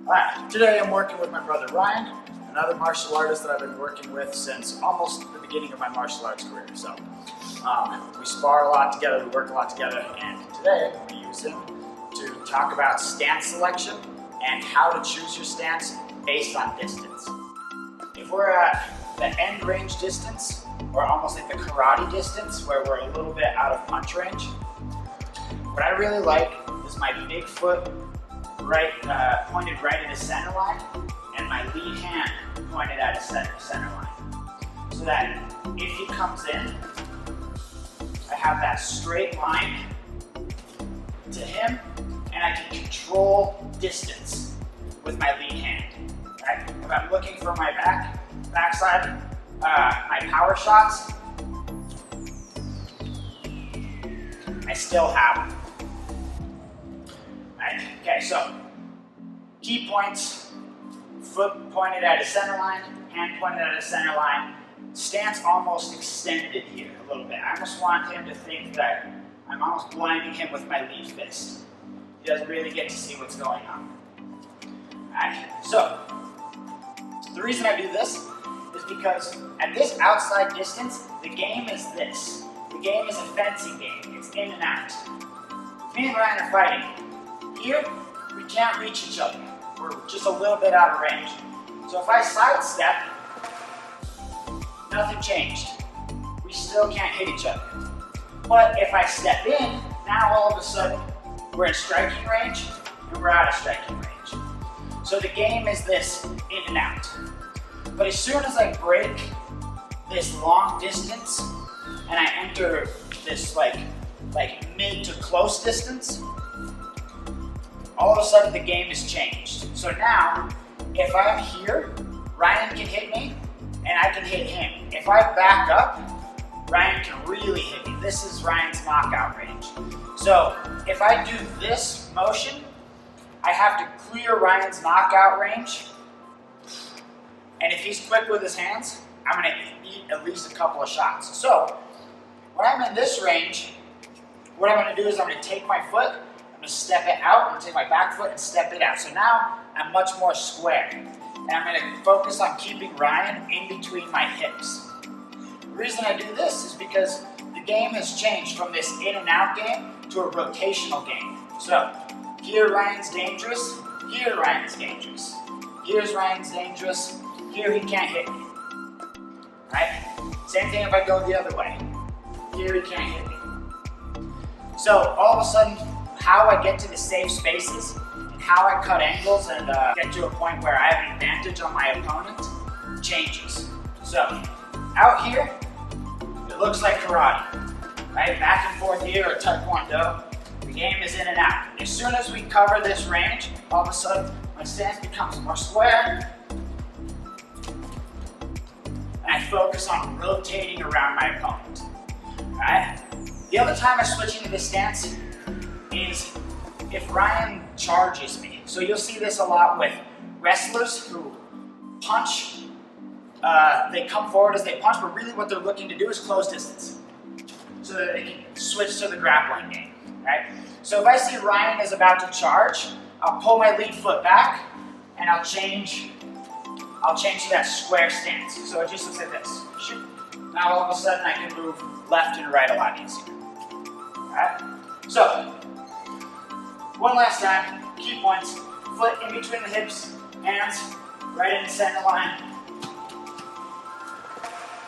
Alright, today I'm working with my brother Ryan, another martial artist that I've been working with since almost the beginning of my martial arts career. So, we spar a lot together, we work a lot together, and today I'm going to use him to talk about stance selection and how to choose your stance based on distance. If we're at the end range distance, or almost like the karate distance, where we're a little bit out of punch range, what I really like is my big foot pointed right at the center line, and my lead hand pointed at a center line. So that if he comes in, I have that straight line to him, and I can control distance with my lead hand. Right? If I'm looking for my backside, my power shots, I still have them. Right? Okay, so key points: foot pointed at a center line, hand pointed at a center line, stance almost extended here a little bit. I almost want him to think that I'm almost blinding him with my lead fist. He doesn't really get to see what's going on. Alright, so the reason I do this is because at this outside distance, the game is this. The game is a fencing game. It's in and out. If me and Ryan are fighting, here we can't reach each other. We're just a little bit out of range. So if I sidestep, nothing changed. We still can't hit each other. But if I step in, now all of a sudden we're in striking range and we're out of striking range. So the game is this in and out. But as soon as I break this long distance and I enter this like mid to close distance, all of a sudden the game is changed. So now, if I'm here, Ryan can hit me and I can hit him. If I back up, Ryan can really hit me. This is Ryan's knockout range. So if I do this motion, I have to clear Ryan's knockout range. And if he's quick with his hands, I'm gonna eat at least a couple of shots. So when I'm in this range, what I'm gonna do is I'm gonna take my foot, I'm gonna step it out, I'm gonna take my back foot and step it out. So now I'm much more square. And I'm gonna focus on keeping Ryan in between my hips. The reason I do this is because the game has changed from this in and out game to a rotational game. So here Ryan's dangerous, here Ryan's dangerous. Here's Ryan's dangerous, here he can't hit me. Right? Same thing if I go the other way. Here he can't hit me. So all of a sudden, how I get to the safe spaces and how I cut angles and get to a point where I have an advantage on my opponent changes. So out here, it looks like karate. Right? Back and forth here, or taekwondo. The game is in and out. As soon as we cover this range, all of a sudden my stance becomes more square. And I focus on rotating around my opponent. Alright? The other time I switch into this stance is if Ryan charges me. So you'll see this a lot with wrestlers who punch. They come forward as they punch, but really what they're looking to do is close distance, so that they can switch to the grappling game. Right? So if I see Ryan is about to charge, I'll pull my lead foot back and I'll change to that square stance. So it just looks like this. Now all of a sudden I can move left and right a lot easier. Alright? So, one last time, key points: foot in between the hips, hands right in the center line.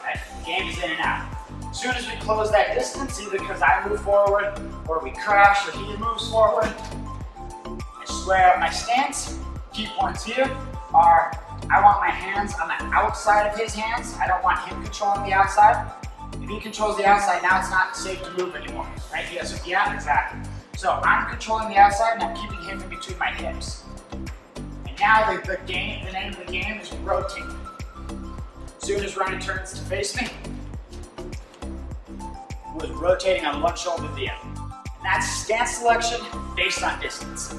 Alright, the game is in and out. As soon as we close that distance, either because I move forward, or we crash, or he moves forward, I square up my stance. Key points here are: I want my hands on the outside of his hands. I don't want him controlling the outside. If he controls the outside, now it's not safe to move anymore. Right? Yeah, exactly. So I'm controlling the outside and I'm keeping him in between my hips. And now the name of the game is rotate. As soon as Ryan turns to face me, we're rotating on one shoulder to the other. And that's stance selection based on distance.